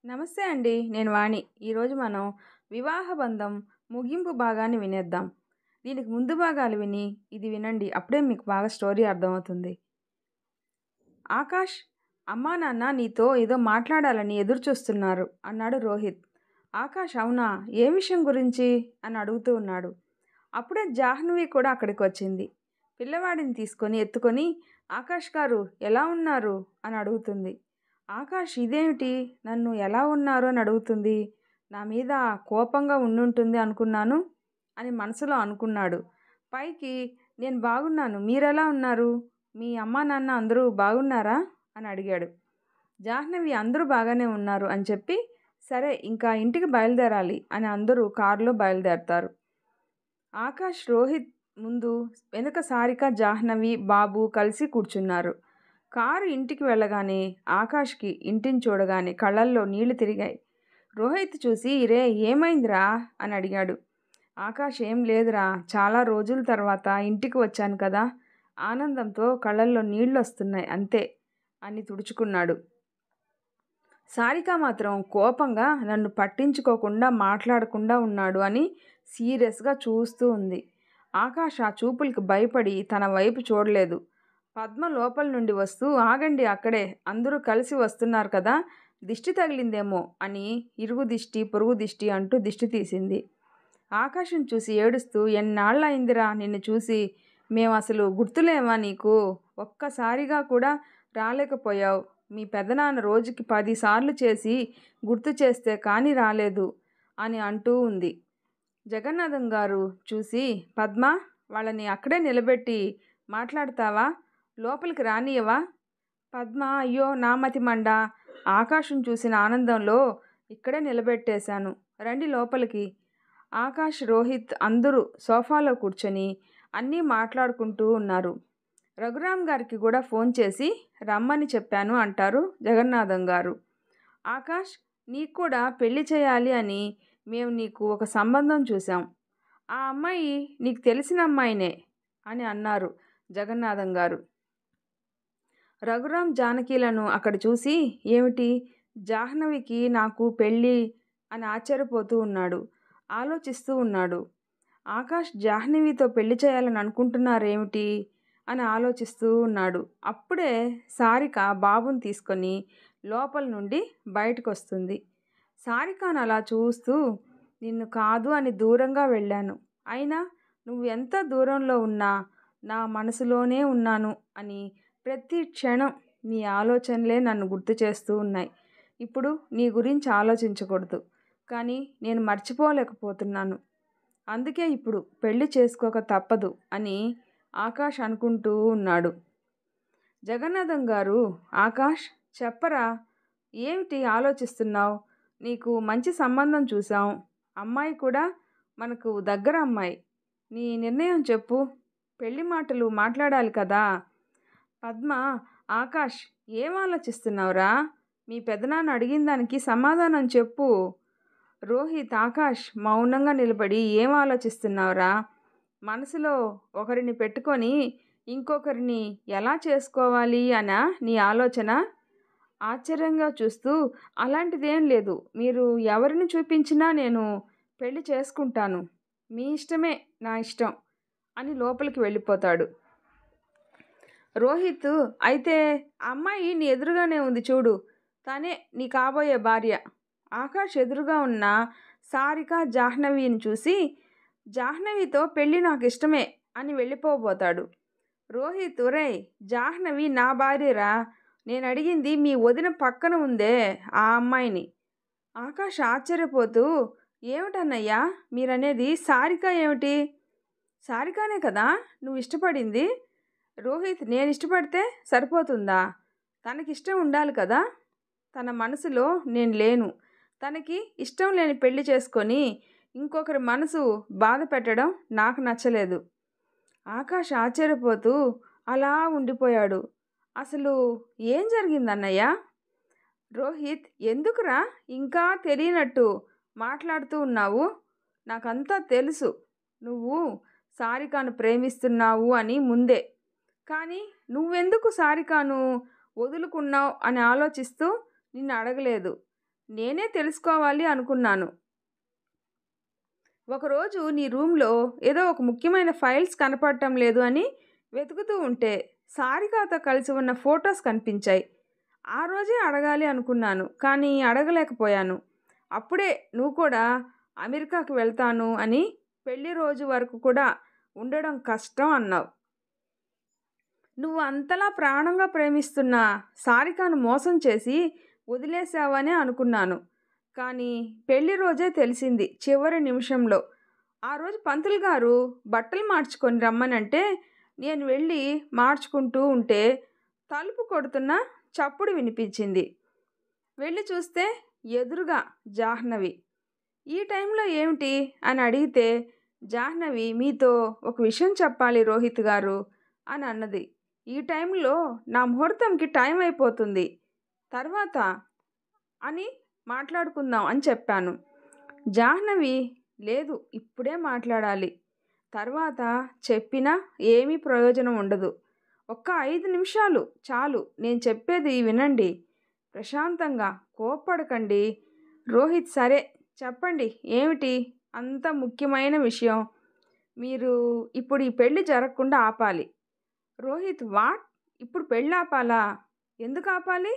నమస్తే అండి. నేను వాణి. ఈరోజు మనం వివాహ బంధం ముగింపు భాగాన్ని వినేద్దాం. దీనికి ముందు భాగాలు విని ఇది వినండి. అప్పుడే మీకు బాగా స్టోరీ అర్థమవుతుంది. ఆకాష్, అమ్మా నాన్న నీతో ఏదో మాట్లాడాలని ఎదురు చూస్తున్నారు అన్నాడు రోహిత్. ఆకాష్, అవునా? ఏ విషయం గురించి అని అడుగుతూ ఉన్నాడు. అప్పుడే జాహ్నవి కూడా అక్కడికి వచ్చింది. పిల్లవాడిని తీసుకొని ఎత్తుకొని ఆకాష్ గారు ఎలా ఉన్నారు అని అడుగుతుంది. ఆకాష్, ఇదేమిటి నన్ను ఎలా ఉన్నారు అని అడుగుతుంది. నా మీద కోపంగా ఉండుంటుంది అనుకున్నాను అని మనసులో అనుకున్నాడు. పైకి నేను బాగున్నాను, మీరెలా ఉన్నారు? మీ అమ్మా నాన్న అందరూ బాగున్నారా అని అడిగాడు. జాహ్నవి అందరూ బాగానే ఉన్నారు అని చెప్పి, సరే ఇంకా ఇంటికి బయలుదేరాలి అని అందరూ కారులో బయలుదేరతారు. ఆకాష్, రోహిత్ ముందు, వెనుక సారిక, జాహ్నవి, బాబు కలిసి కూర్చున్నారు. కారు ఇంటికి వెళ్ళగానే ఆకాష్కి ఇంటిని చూడగానే కళ్ళల్లో నీళ్లు తిరిగాయి. రోహిత్ చూసి, రే ఏమైందిరా అని అడిగాడు. ఆకాష్, ఏం లేదురా, చాలా రోజుల తర్వాత ఇంటికి వచ్చాను కదా, ఆనందంతో కళ్ళల్లో నీళ్ళు వస్తున్నాయి అంతే అని తుడుచుకున్నాడు. సారిక మాత్రం కోపంగా నన్ను పట్టించుకోకుండా మాట్లాడకుండా ఉన్నాడు అని సీరియస్గా చూస్తూ ఉంది. ఆకాష్ ఆ చూపులకి భయపడి తన వైపు చూడలేదు. పద్మ లోపల నుండి వస్తూ, ఆగండి అక్కడే, అందరూ కలిసి వస్తున్నారు కదా, దిష్టి తగిలిందేమో అని ఇరుగు దిష్టి పొరుగు దిష్టి అంటూ దిష్టి తీసింది. ఆకాశం చూసి ఏడుస్తూ, ఎన్నాళ్ళయిందిరా నిన్ను చూసి, మేము అసలు గుర్తులేమా నీకు? ఒక్కసారిగా కూడా రాలేకపోయావు. మీ పెదనాన్న రోజుకి 10 సార్లు చేసి గుర్తు చేస్తే కానీ రాలేదు అని అంటూ ఉంది. జగన్నాథం గారు చూసి, పద్మ, వాళ్ళని అక్కడే నిలబెట్టి మాట్లాడతావా, లోపలికి రానియవా? పద్మ, అయ్యో నా మతి మండ, ఆకాశం చూసిన ఆనందంలో ఇక్కడే నిలబెట్టేశాను, రండి లోపలికి. ఆకాష్, రోహిత్ అందరూ సోఫాలో కూర్చొని అన్నీ మాట్లాడుకుంటూ ఉన్నారు. రఘురామ్ గారికి కూడా ఫోన్ చేసి రమ్మని చెప్పాను అంటారు జగన్నాథం గారు. ఆకాష్, నీకు కూడా పెళ్లి చేయాలి అని మేము నీకు ఒక సంబంధం చూసాం. ఆ అమ్మాయి నీకు తెలిసిన అమ్మాయినే అని అన్నారు జగన్నాథం గారు. రఘురామ్ జానకిలను అక్కడ చూసి, ఏమిటి జాహ్నవికి నాకు పెళ్ళి అని ఆశ్చర్యపోతూ ఉన్నాడు. ఆలోచిస్తూ ఉన్నాడు. ఆకాష్ జాహ్నవితో పెళ్లి చేయాలని అనుకుంటున్నారేమిటి అని ఆలోచిస్తూ ఉన్నాడు. అప్పుడే సారిక బాబుని తీసుకొని లోపల నుండి బయటకు వస్తుంది. సారికను అలా చూస్తూ, నిన్ను కాదు అని దూరంగా వెళ్ళాను, అయినా నువ్వు ఎంత దూరంలో ఉన్నా నా మనసులోనే ఉన్నాను అని ప్రతి క్షణం నీ ఆలోచనలే నన్ను గుర్తు చేస్తూ ఉన్నాయి. ఇప్పుడు నీ గురించి ఆలోచించకూడదు, కానీ నేను మర్చిపోలేకపోతున్నాను. అందుకే ఇప్పుడు పెళ్లి చేసుకోక తప్పదు అని ఆకాష్ అనుకుంటూ ఉన్నాడు. జగన్నాథం గారు, ఆకాష్ చెప్పరా, ఏమిటి ఆలోచిస్తున్నావు? నీకు మంచి సంబంధం చూసాం, అమ్మాయి కూడా మనకు దగ్గర అమ్మాయి, నీ నిర్ణయం చెప్పు, పెళ్లి మాటలు మాట్లాడాలి కదా. పద్మ, ఆకాష్ ఏం ఆలోచిస్తున్నావురా, మీ పెదనాన్న అడిగిన దానికి సమాధానం చెప్పు. రోహిత్, ఆకాష్ మౌనంగా నిలబడి, ఏం ఆలోచిస్తున్నావురా, మనసులో ఒకరిని పెట్టుకొని ఇంకొకరిని ఎలా చేసుకోవాలి అనా నీ ఆలోచన? ఆశ్చర్యంగా చూస్తూ, అలాంటిదేం లేదు, మీరు ఎవరిని చూపించినా నేను పెళ్లి చేసుకుంటాను, మీ ఇష్టమే నా ఇష్టం అని లోపలికి వెళ్ళిపోతాడు. రోహిత్, అయితే అమ్మాయి నీ ఎదురుగానే ఉంది చూడు, తనే నీ కాబోయే భార్య. ఆకాష్ ఎదురుగా ఉన్న సారిక, జాహ్నవిని చూసి, జాహ్నవితో పెళ్ళి నాకు ఇష్టమే అని వెళ్ళిపోబోతాడు. రోహిత్, ఒరేయ్ జాహ్నవి నా భార్యరా, నేను అడిగింది మీ వదిన పక్కన ఉందే ఆ అమ్మాయిని. ఆకాష్ ఆశ్చర్యపోతూ, ఏమిటన్నయ్యా మీరనేది, సారిక ఏమిటి? సారికానే కదా నువ్వు ఇష్టపడింది. రోహిత్, నేను ఇష్టపడితే సరిపోతుందా? తనకిష్టం ఉండాలి కదా, తన మనసులో నేను లేను, తనకి ఇష్టం లేని పెళ్లి చేసుకొని ఇంకొకరి మనసు బాధ పెట్టడం నాకు నచ్చలేదు. ఆకాష్ ఆశ్చర్యపోతూ అలా ఉండిపోయాడు. అసలు ఏం జరిగిందన్నయ్య? రోహిత్, ఎందుకురా ఇంకా తెలియనట్టు మాట్లాడుతూ ఉన్నావు? నాకంతా తెలుసు, నువ్వు సారికాను ప్రేమిస్తున్నావు అని ముందే, కానీ నువ్వెందుకు సారికాను వదులుకున్నావు అని ఆలోచిస్తూ నిన్ను అడగలేదు. నేనే తెలుసుకోవాలి అనుకున్నాను. ఒకరోజు నీ రూమ్లో ఏదో ఒక ముఖ్యమైన ఫైల్స్ కనపడటం లేదు అని వెతుకుతూ ఉంటే సారికాతో కలిసి ఉన్న ఫొటోస్ కనిపించాయి. ఆ రోజే అడగాలి అనుకున్నాను, కానీ అడగలేకపోయాను. అప్పుడే నువ్వు కూడా అమెరికాకు వెళ్తాను అని, పెళ్లి రోజు వరకు కూడా ఉండడం కష్టం అన్నావు. నువ్వు అంతలా ప్రాణంగా ప్రేమిస్తున్న సారికాను మోసం చేసి వదిలేసావనే అనుకున్నాను. కానీ పెళ్లి రోజే తెలిసింది చివరి నిమిషంలో. ఆ రోజు పంతులు గారు బట్టలు మార్చుకొని రమ్మనంటే నేను వెళ్ళి మార్చుకుంటూ ఉంటే తలుపు కొడుతున్న చప్పుడు వినిపించింది. వెళ్ళి చూస్తే ఎదురుగా జాహ్నవి. ఈ టైంలో ఏమిటి అని అడిగితే జాహ్నవి మీతో ఒక విషయం చెప్పాలి రోహిత్ గారు అని అన్నది. ఈ టైంలో నా ముహూర్తంకి టైం అయిపోతుంది, తర్వాత అని మాట్లాడుకుందాం అని చెప్పాను. జాహ్నవి లేదు, ఇప్పుడే మాట్లాడాలి, తర్వాత చెప్పినా ఏమీ ప్రయోజనం ఉండదు, ఒక్క 5 నిమిషాలు చాలు, నేను చెప్పేది వినండి, ప్రశాంతంగా కోప్పడకండి. రోహిత్ సరే చెప్పండి, ఏమిటి అంత ముఖ్యమైన విషయం? మీరు ఇప్పుడు ఈ పెళ్ళి జరగకుండా ఆపాలి. రోహిత్ వాట్? ఇప్పుడు పెళ్ళి ఆపాలా? ఎందుకు ఆపాలి?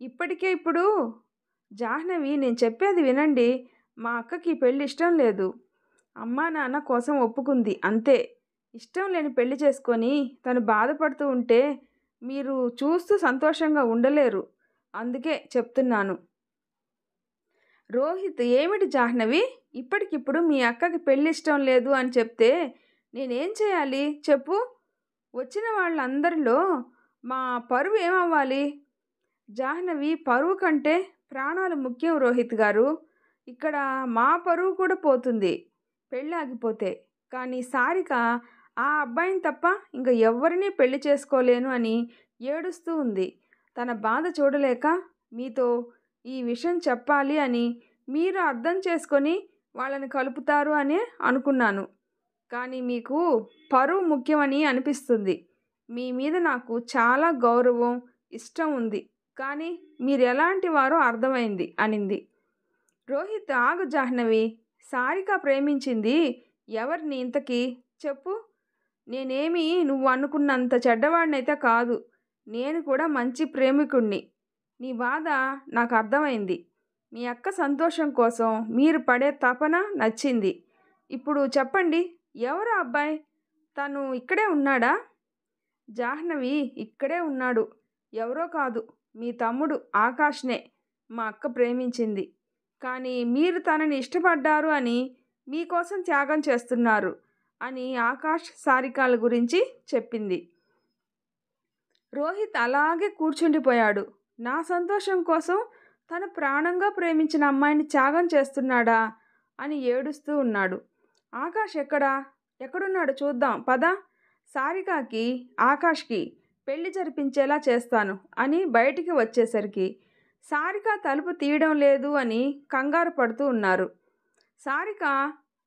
ఇప్పుడు జాహ్నవి నేను చెప్పేది వినండి, మా అక్కకి ఈ పెళ్ళి ఇష్టం లేదు. అమ్మా నాన్న కోసం ఒప్పుకుంది అంతే. ఇష్టం లేని పెళ్లి చేసుకొని తను బాధపడుతూ ఉంటే మీరు చూస్తూ సంతోషంగా ఉండలేరు, అందుకే చెప్తున్నాను. రోహిత్ ఏమిటి జాహ్నవి, ఇప్పటికిప్పుడు మీ అక్కకి పెళ్ళి ఇష్టం లేదు అని చెప్తే నేనేం చేయాలి చెప్పు? వచ్చిన వాళ్ళందరిలో మా పరువు ఏమవ్వాలి? జాహ్నవి పరువు కంటే ప్రాణాలు ముఖ్యం రోహిత్ గారు. ఇక్కడ మా పరువు కూడా పోతుంది పెళ్ళి ఆగిపోతే. కానీ సారిక ఆ అబ్బాయిని తప్ప ఇంకా ఎవరినీ పెళ్లి చేసుకోలేను అని ఏడుస్తూ ఉంది. తన బాధ చూడలేక మీతో ఈ విషయం చెప్పాలి అని, మీరు అర్థం చేసుకొని వాళ్ళని కలుపుతారు అని అనుకున్నాను. కానీ మీకు పరువు ముఖ్యమని అనిపిస్తుంది. మీ మీద నాకు చాలా గౌరవం, ఇష్టం ఉంది, కానీ మీరు ఎలాంటి వారో అర్థమైంది అనింది. రోహిత్ ఆగు జాహ్నవి, సారిక ప్రేమించింది ఎవరిని ఇంతకీ చెప్పు? నేనేమి నువ్వు అనుకున్నంత చెడ్డవాడినైతే కాదు, నేను కూడా మంచి ప్రేమికుణ్ణి. నీ బాధ నాకు అర్థమైంది. మీ అక్క సంతోషం కోసం మీరు పడే తపన నచ్చింది. ఇప్పుడు చెప్పండి, ఎవరు అబ్బాయి? తను ఇక్కడే ఉన్నాడా? జాహ్నవి ఇక్కడే ఉన్నాడు, ఎవరో కాదు, మీ తమ్ముడు ఆకాష్నే మా అక్క ప్రేమించింది. కానీ మీరు తనని ఇష్టపడ్డారు అని, మీకోసం త్యాగం చేస్తున్నారు అని ఆకాష్ సారికాల గురించి చెప్పింది. రోహిత్ అలాగే కూర్చుండిపోయాడు. నా సంతోషం కోసం తను ప్రాణంగా ప్రేమించిన అమ్మాయిని త్యాగం చేస్తున్నాడా అని ఏడుస్తూ ఉన్నాడు. ఆకాష్ ఎక్కడున్నాడు చూద్దాం పద, సారికాకి ఆకాష్కి పెళ్లి జరిపించేలా చేస్తాను అని బయటికి వచ్చేసరికి సారిక తలుపు తీయడం లేదు అని కంగారు పడుతూ ఉన్నారు. సారిక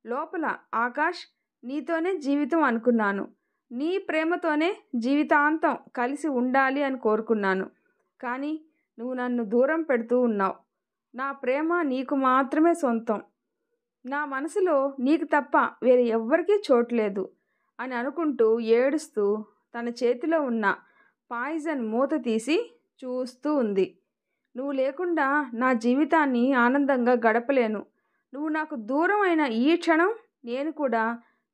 లోపల, ఆకాష్ నీతోనే జీవితం అనుకున్నాను, నీ ప్రేమతోనే జీవితాంతం కలిసి ఉండాలి అని కోరుకున్నాను. కానీ నువ్వు నన్ను దూరం పెడుతూ ఉన్నావు. నా ప్రేమ నీకు మాత్రమే సొంతం, నా మనసులో నీకు తప్ప వేరే ఎవ్వరికీ చోట్లేదు అని అనుకుంటూ ఏడుస్తూ తన చేతిలో ఉన్న పాయిజన్ మూత తీసి చూస్తూ ఉంది. నువ్వు లేకుండా నా జీవితాన్ని ఆనందంగా గడపలేను. నువ్వు నాకు దూరం అయిన ఈ క్షణం నేను కూడా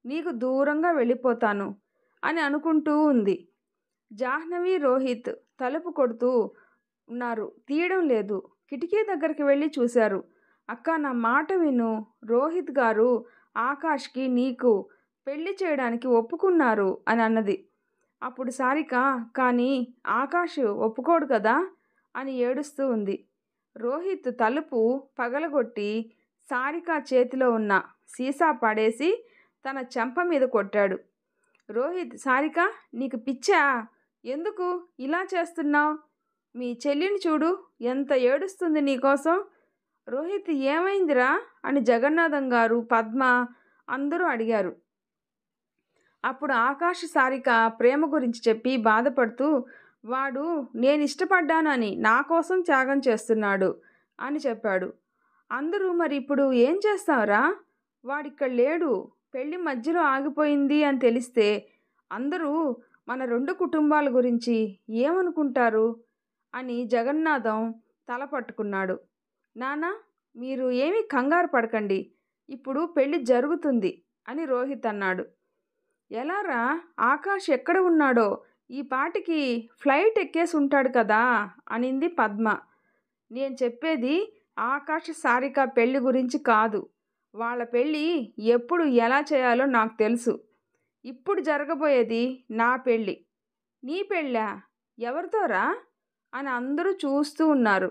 నీకు దూరంగా వెళ్ళిపోతాను అని అనుకుంటూ ఉంది. జాహ్నవి, రోహిత్ తలుపు కొడుతూ ఉన్నారు, తీయడం లేదు. కిటికీ దగ్గరికి వెళ్ళి చూశారు. అక్క నా మాట విను, రోహిత్ గారు ఆకాష్కి నీకు పెళ్లి చేయడానికి ఒప్పుకున్నారు అని అన్నది. అప్పుడు సారిక కానీ ఆకాష్ ఒప్పుకోడు కదా అని ఏడుస్తూ ఉంది. రోహిత్ తలుపు పగలగొట్టి సారిక చేతిలో ఉన్న సీసా పడేసి తన చెంప మీద కొట్టాడు. రోహిత్, సారిక నీకు పిచ్చా? ఎందుకు ఇలా చేస్తున్నావు? మీ చెల్లిని చూడు ఎంత ఏడుస్తుంది నీకోసం. రోహిత్ ఏమైందిరా అని జగన్నాథం గారు, పద్మ అందరూ అడిగారు. అప్పుడు ఆకాష్ సారిక ప్రేమ గురించి చెప్పి బాధపడుతూ, వాడు నేను ఇష్టపడ్డాను అని నా కోసం త్యాగం చేస్తున్నాడు అని చెప్పాడు. అందరూ మరి ఇప్పుడు ఏం చేస్తావురా, వాడిక్కడ లేడు, పెళ్ళి మధ్యలో ఆగిపోయింది అని తెలిస్తే అందరూ మన 2 కుటుంబాల గురించి ఏమనుకుంటారు అని జగన్నాథం తల పట్టుకున్నాడు. నాన్న, మీరు ఏమీ కంగారు పడకండి, ఇప్పుడు పెళ్ళి జరుగుతుంది అని రోహిత్ అన్నాడు. ఎలారా, ఆకాష్ ఎక్కడ ఉన్నాడో, ఈ పాటికి ఫ్లైట్ ఎక్కేసి ఉంటాడు కదా అనింది పద్మ. నేను చెప్పేది ఆకాష్ సారిక పెళ్ళి గురించి కాదు. వాళ్ళ పెళ్ళి ఎప్పుడు ఎలా చేయాలో నాకు తెలుసు. ఇప్పుడు జరగబోయేది నా పెళ్ళి. నీ పెళ్ళా? ఎవరితోరా అని అందరూ చూస్తూ ఉన్నారు.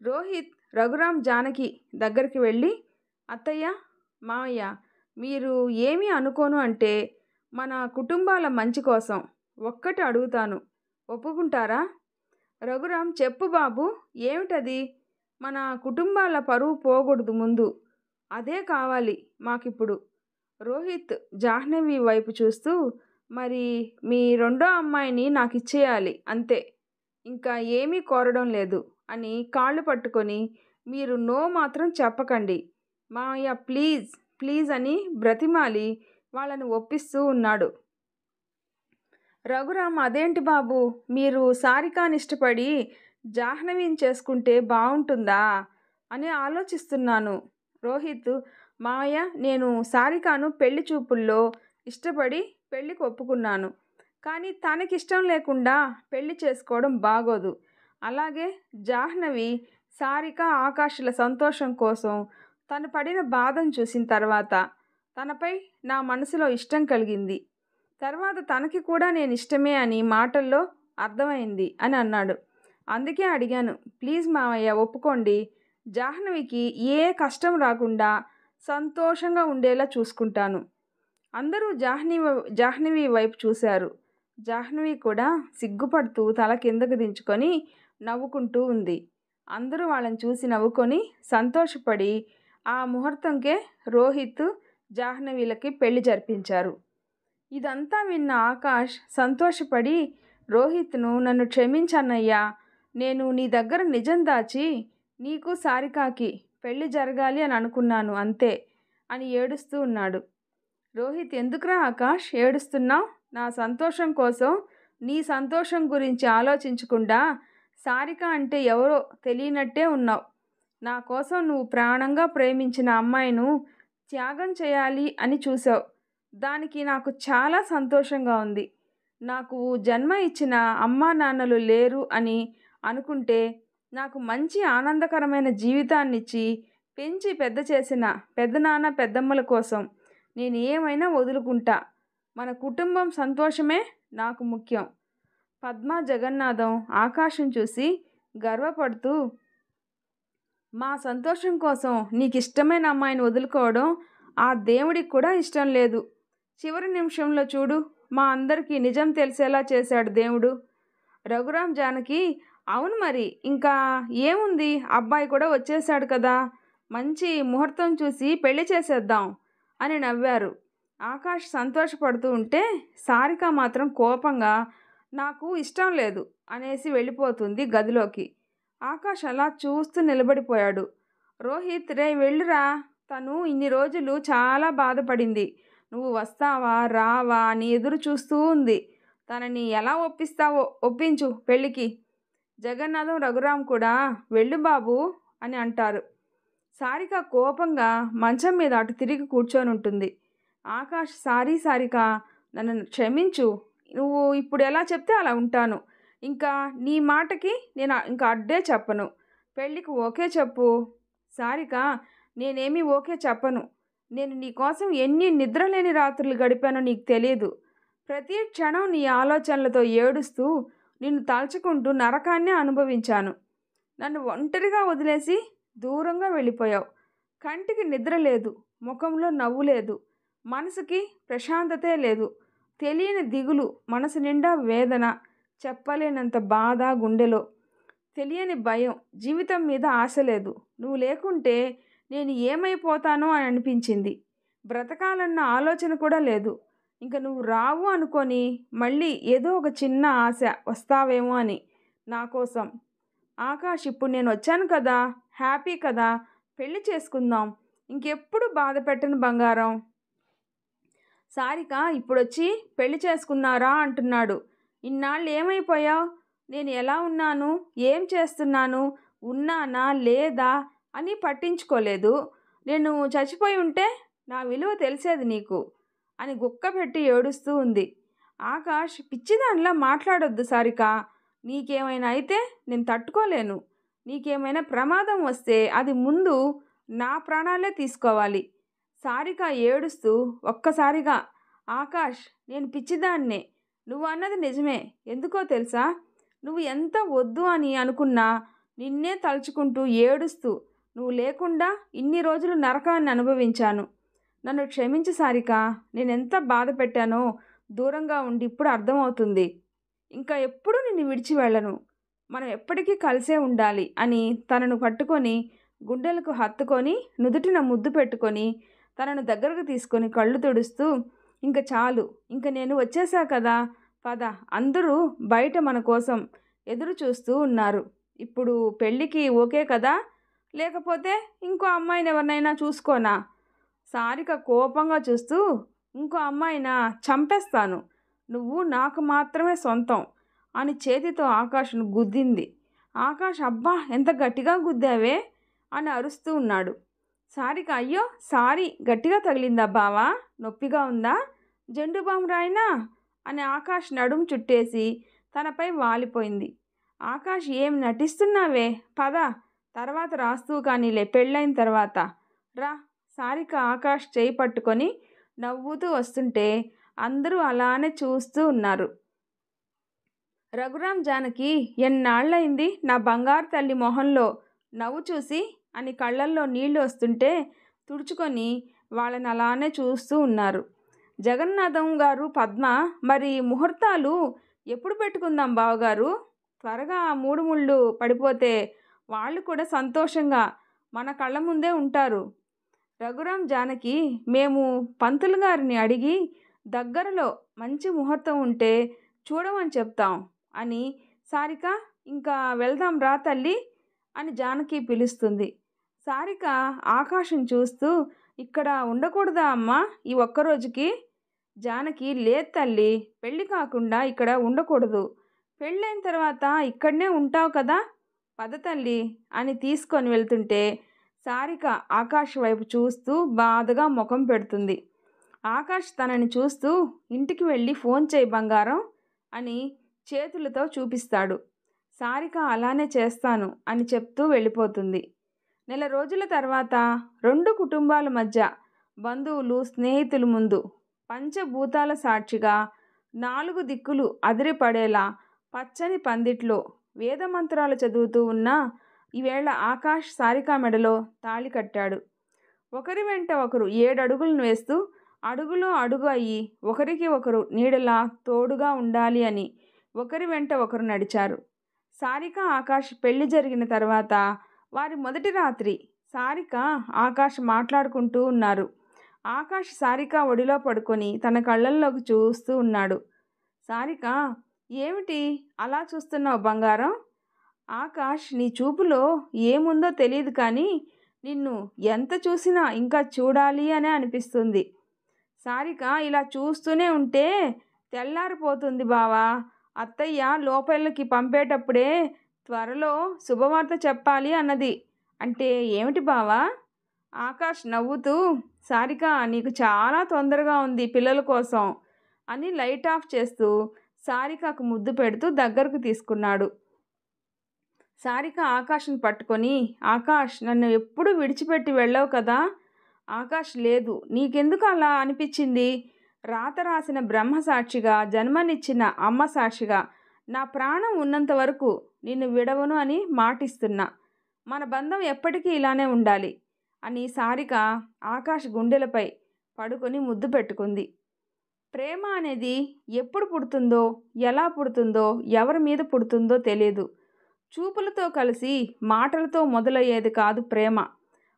రోహిత్ రఘురామ్ జానకి దగ్గరికి వెళ్ళి, అత్తయ్య, మావయ్య, మీరు ఏమీ అనుకోను అంటే మన కుటుంబాల మంచి కోసం ఒక్కటి అడుగుతాను, ఒప్పుకుంటారా? రఘురామ్, చెప్పు బాబు, ఏమిటది? మన కుటుంబాల పరువు పోకూడదు ముందు, అదే కావాలి మాకిప్పుడు. రోహిత్ జాహ్నవి వైపు చూస్తూ, మరి మీ 2వ అమ్మాయిని నాకు ఇచ్చేయాలి అంతే, ఇంకా ఏమీ కోరడం లేదు అని కాళ్ళు పట్టుకొని, మీరు నో మాత్రం చెప్పకండి మావయ్య, ప్లీజ్ ప్లీజ్ అని బ్రతిమాలి వాళ్ళని ఒప్పిస్తూ ఉన్నాడు. రఘురామ్, అదేంటి బాబు, మీరు సారికాని ఇష్టపడి జాహ్నవిని చేసుకుంటే బాగుంటుందా అని ఆలోచిస్తున్నాను. రోహిత్, మావయ్య, నేను సారికాను పెళ్లి చూపుల్లో ఇష్టపడి పెళ్ళికి ఒప్పుకున్నాను, కానీ తనకిష్టం లేకుండా పెళ్లి చేసుకోవడం బాగోదు. అలాగే జాహ్నవి సారిక ఆకాష్ల సంతోషం కోసం తను పడిన బాధను చూసిన తర్వాత తనపై నా మనసులో ఇష్టం కలిగింది. తర్వాత తనకి కూడా నేను ఇష్టమే అని మాటల్లో అర్థమైంది అని అన్నాడు. అందుకే అడిగాను, ప్లీజ్ మావయ్య ఒప్పుకోండి, జాహ్నవికి ఏ కష్టం రాకుండా సంతోషంగా ఉండేలా చూసుకుంటాను. అందరూ జాహ్నవి వైపు చూశారు. జాహ్నవి కూడా సిగ్గుపడుతూ తల కిందకు దించుకొని నవ్వుకుంటూ ఉంది. అందరూ వాళ్ళని చూసి నవ్వుకొని సంతోషపడి ఆ ముహూర్తంకే రోహిత్ జాహ్నవిలకి పెళ్లి జరిపించారు. ఇదంతా విన్న ఆకాష్ సంతోషపడి, రోహిత్ను, నన్ను క్షమించన్నయ్యా, నేను నీ దగ్గర నిజం దాచి నీకు సారికాకి పెళ్లి జరగాలి అని అనుకున్నాను అంతే అని ఏడుస్తూ ఉన్నాడు. రోహిత్, ఎందుకురా ఆకాష్ ఏడుస్తున్నావు? నా సంతోషం కోసం నీ సంతోషం గురించి ఆలోచించకుండా సారిక అంటే ఎవరో తెలియనట్టే ఉన్నావు. నా కోసం నువ్వు ప్రాణంగా ప్రేమించిన అమ్మాయిను త్యాగం చేయాలి అని చూసావు. దానికి నాకు చాలా సంతోషంగా ఉంది. నాకు జన్మ ఇచ్చిన అమ్మా నాన్నలు లేరు అని అనుకుంటే నాకు మంచి ఆనందకరమైన జీవితాన్నిచ్చి పెంచి పెద్ద చేసిన పెద్దనాన్న పెద్దమ్మల కోసం నేను ఏమైనా వదులుకుంటా. మన కుటుంబం సంతోషమే నాకు ముఖ్యం. పద్మ, జగన్నాథం ఆకాశం చూసి గర్వపడుతూ, మా సంతోషం కోసం నీకు ఇష్టమైన అమ్మాయిని వదులుకోవడం ఆ దేవుడికి కూడా ఇష్టం లేదు. చివరి నిమిషంలో చూడు, మా అందరికీ నిజం తెలిసేలా చేశాడు దేవుడు. రఘురామ్, జానకి, అవును మరి ఇంకా ఏముంది, అబ్బాయి కూడా వచ్చేసాడు కదా, మంచి ముహూర్తం చూసి పెళ్లి చేసేద్దాం అని నవ్వారు. ఆకాష్ సంతోషపడుతూ ఉంటే సారిక మాత్రం కోపంగా నాకు ఇష్టం లేదు అనేసి వెళ్ళిపోతుంది గదిలోకి. ఆకాష్ అలా చూస్తూ నిలబడిపోయాడు. రోహిత్, రే వెళ్ళురా, తను ఇన్ని రోజులు చాలా బాధపడింది, నువ్వు వస్తావా రావా అని ఎదురు చూస్తూ ఉంది, తనని ఎలా ఒప్పిస్తావో ఒప్పించు పెళ్ళికి. జగన్నాథం, రఘురామ్ కూడా వెళ్ళు బాబు అని అంటారు. సారిక కోపంగా మంచం మీద అటు తిరిగి కూర్చొని ఉంటుంది. ఆకాష్, సారీ సారిక, నన్ను క్షమించు, నువ్వు ఇప్పుడు ఎలా చెప్తే అలా ఉంటాను, ఇంకా నీ మాటకి నేను ఇంకా అడ్డే చెప్పను, పెళ్ళికి ఓకే చెప్పు. సారిక, నేనేమీ ఓకే చెప్పను, నేను నీ కోసం ఎన్ని నిద్రలేని రాత్రులు గడిపానో నీకు తెలియదు. ప్రతి క్షణం నీ ఆలోచనలతో ఏడుస్తూ నిన్ను తలుచుకుంటూ నరకాన్నే అనుభవించాను. నన్ను ఒంటరిగా వదిలేసి దూరంగా వెళ్ళిపోయావు. కంటికి నిద్ర లేదు, ముఖంలో నవ్వు లేదు, మనసుకి ప్రశాంతతే లేదు. తెలియని దిగులు, మనసు నిండా వేదన, చెప్పలేనంత బాధ గుండెలో, తెలియని భయం, జీవితం మీద ఆశ లేదు. నువ్వు లేకుంటే నేను ఏమైపోతానో అని అనిపించింది. బ్రతకాలన్న ఆలోచన కూడా లేదు. ఇంక నువ్వు రావు అనుకొని మళ్ళీ ఏదో ఒక చిన్న ఆశ వస్తావేమో అని నా కోసం. ఆకాష్, ఇప్పుడు నేను వచ్చాను కదా, హ్యాపీ కదా, పెళ్లి చేసుకుందాం, ఇంకెప్పుడు బాధ పెట్టను బంగారం. సారిక ఇప్పుడొచ్చి పెళ్లి చేసుకున్నారా అంటున్నాడు. ఇన్నాళ్ళు ఏమైపోయావు? నేను ఎలా ఉన్నాను, ఏం చేస్తున్నాను, ఉన్నానా లేదా అని పట్టించుకోలేదు. నేను చచ్చిపోయి ఉంటే నా విలువ తెలిసేది నీకు అని గుక్క పెట్టి ఏడుస్తూ ఉంది. ఆకాష్, పిచ్చిదానిలా మాట్లాడొద్దు సారిక. నీకేమైనా అయితే నేను తట్టుకోలేను. నీకేమైనా ప్రమాదం వస్తే అది ముందు నా ప్రాణాలే తీసుకోవాలి. సారిక ఏడుస్తూ ఒక్కసారిగా, ఆకాష్, నేను పిచ్చిదాన్నే, నువ్వు అన్నది నిజమే. ఎందుకో తెలుసా, నువ్వు ఎంత వద్దు అని అనుకున్నా నిన్నే తలుచుకుంటూ ఏడుస్తూ, నువ్వు లేకుండా ఇన్ని రోజులు నరకాన్ని అనుభవించాను. నన్ను క్షమించు సారిక. నేనెంత బాధ పెట్టానో దూరంగా ఉండి ఇప్పుడు అర్థమవుతుంది. ఇంకా ఎప్పుడూ నిన్ను విడిచి వెళ్ళను. మనం ఎప్పటికీ కలిసే ఉండాలి అని తనను పట్టుకొని గుండెలకు హత్తుకొని నుదుటిన ముద్దు పెట్టుకొని తనను దగ్గరకు తీసుకొని కళ్ళు తుడుస్తూ, ఇంక చాలు, ఇంక నేను వచ్చేసా కదా, పద, అందరూ బయట మన కోసం ఎదురు చూస్తూ ఉన్నారు. ఇప్పుడు పెళ్ళికి ఓకే కదా, లేకపోతే ఇంకో అమ్మాయిని ఎవరినైనా చూసుకోనా? సారిక కోపంగా చూస్తూ, ఇంకో అమ్మాయినా చంపేస్తాను, నువ్వు నాకు మాత్రమే సొంతం అని చేతితో ఆకాష్ను గుద్దింది. ఆకాష్, అబ్బా ఎంత గట్టిగా గుద్దావే అని అరుస్తూ ఉన్నాడు. సారిక, అయ్యో సారీ, గట్టిగా తగిలిందా బావా, నొప్పిగా ఉందా, జెండు బామ్ రాయినా అని ఆకాష్ నడుం చుట్టేసి తనపై వాలిపోయింది. ఆకాష్, ఏం నటిస్తున్నావే, పద, తర్వాత రాస్తూ కానీలే, పెళ్ళైన తర్వాత రా. సారిక ఆకాష్ చేయి పట్టుకొని నవ్వుతూ వస్తుంటే అందరూ అలానే చూస్తూ ఉన్నారు. రఘురామ్ జానకి, ఎన్నాళ్ళయింది నా బంగారు తల్లి మొహంలో నవ్వు చూసి అని కళ్ళల్లో నీళ్లు వస్తుంటే తుడుచుకొని వాళ్ళని అలానే చూస్తూ ఉన్నారు. జగన్నాథం గారు, పద్మ, మరి ముహూర్తాలు ఎప్పుడు పెట్టుకుందాం బావగారు? త్వరగా ఆ 3 ముళ్ళు పడిపోతే వాళ్ళు కూడా సంతోషంగా మన కళ్ళ ముందే ఉంటారు. రఘురామ్ జానకి, మేము పంతులు గారిని అడిగి దగ్గరలో మంచి ముహూర్తం ఉంటే చూడమని చెప్తాం అని. సారిక, ఇంకా వెళ్దాం రా తల్లి అని జానకి పిలుస్తుంది. సారిక ఆకాశం చూస్తూ, ఇక్కడ ఉండకూడదా అమ్మా ఈ ఒక్కరోజుకి? జానకి, లేదు తల్లి, పెళ్ళి కాకుండా ఇక్కడ ఉండకూడదు, పెళ్ళైన తర్వాత ఇక్కడనే ఉంటావు కదా, పద తల్లి అని తీసుకొని వెళ్తుంటే సారిక ఆకాష్ వైపు చూస్తూ బాధగా ముఖం పెడుతుంది. ఆకాష్ తనని చూస్తూ, ఇంటికి వెళ్ళి ఫోన్ చేయి బంగారం అని చేతులతో చూపిస్తాడు. సారిక అలానే చేస్తాను అని చెప్తూ వెళ్ళిపోతుంది. నెల రోజుల తర్వాత 2 కుటుంబాల మధ్య, బంధువులు స్నేహితుల ముందు, పంచభూతాల సాక్షిగా 4 దిక్కులు అదిరిపడేలా పచ్చని పందిట్లో వేదమంత్రాలు చదువుతూ ఉన్న ఈవేళ ఆకాష్ సారిక మెడలో తాళి కట్టాడు. ఒకరి వెంట ఒకరు 7 అడుగులను వేస్తూ అడుగులో అడుగు అయ్యి ఒకరికి ఒకరు నీడలా తోడుగా ఉండాలి అని ఒకరి వెంట ఒకరు నడిచారు. సారిక ఆకాష్ పెళ్లి జరిగిన తర్వాత వారి మొదటి రాత్రి సారిక ఆకాష్ మాట్లాడుకుంటూ ఉన్నారు. ఆకాష్ సారిక ఒడిలో పడుకొని తన కళ్ళల్లోకి చూస్తూ ఉన్నాడు. సారిక, ఏమిటి అలా చూస్తున్నావు బంగారం? ఆకాష్, నీ చూపులో ఏముందో తెలియదు కానీ నిన్ను ఎంత చూసినా ఇంకా చూడాలి అనే అనిపిస్తుంది. సారిక, ఇలా చూస్తూనే ఉంటే తెల్లారిపోతుంది బావా. అత్తయ్య లోపలికి పంపేటప్పుడే త్వరలో శుభవార్త చెప్పాలి అన్నది. అంటే ఏమిటి బావా? ఆకాష్ నవ్వుతూ, సారిక, నీకు చాలా తొందరగా ఉంది పిల్లల కోసం అని లైట్ ఆఫ్ చేస్తూ సారికకు ముద్దు పెడుతూ దగ్గరకు తీసుకున్నాడు. సారిక ఆకాష్ను పట్టుకొని, ఆకాష్, నన్ను ఎప్పుడు విడిచిపెట్టి వెళ్ళావు కదా? ఆకాష్, లేదు, నీకెందుకు అలా అనిపించింది? రాత రాసిన బ్రహ్మ సాక్షిగా, జన్మనిచ్చిన అమ్మ సాక్షిగా నా ప్రాణం ఉన్నంత వరకు నిన్ను విడవను అని మాటిస్తున్నా. మన బంధం ఎప్పటికీ ఇలానే ఉండాలి అని సారిక ఆకాష్ గుండెలపై పడుకొని ముద్దు పెట్టుకుంది. ప్రేమ అనేది ఎప్పుడు పుడుతుందో, ఎలా పుడుతుందో, ఎవరి మీద పుడుతుందో తెలియదు. చూపులతో కలిసి మాటలతో మొదలయ్యేది కాదు ప్రేమ.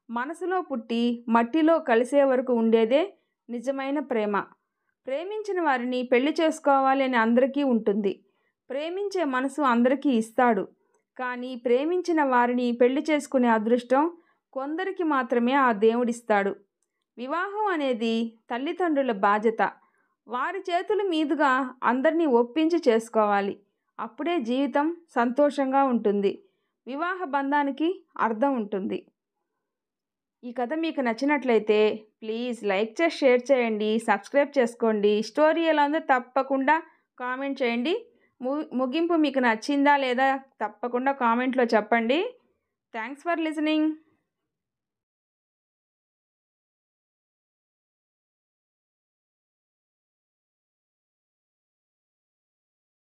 మనసులో పుట్టి మట్టిలో కలిసే వరకు ఉండేదే నిజమైన ప్రేమ. ప్రేమించిన వారిని పెళ్లి చేసుకోవాలి అని అందరికీ ఉంటుంది. ప్రేమించే మనసు అందరికీ ఇస్తాడు. కానీ ప్రేమించిన వారిని పెళ్లి చేసుకునే అదృష్టం కొందరికి మాత్రమే ఆ దేవుడిస్తాడు. వివాహం అనేది తల్లిదండ్రుల బాధ్యత. వారి చేతుల మీదుగా అందరినీ ఒప్పించి చేసుకోవాలి. అప్పుడే జీవితం సంతోషంగా ఉంటుంది. వివాహ బంధానికి అర్థం ఉంటుంది. ఈ కథ మీకు నచ్చినట్లయితే ప్లీజ్ లైక్ చేసి షేర్ చేయండి, సబ్స్క్రైబ్ చేసుకోండి. స్టోరీ ఎలా ఉందో తప్పకుండా కామెంట్ చేయండి. ముగింపు మీకు నచ్చిందా లేదా తప్పకుండా కామెంట్లో చెప్పండి. Thanks for listening.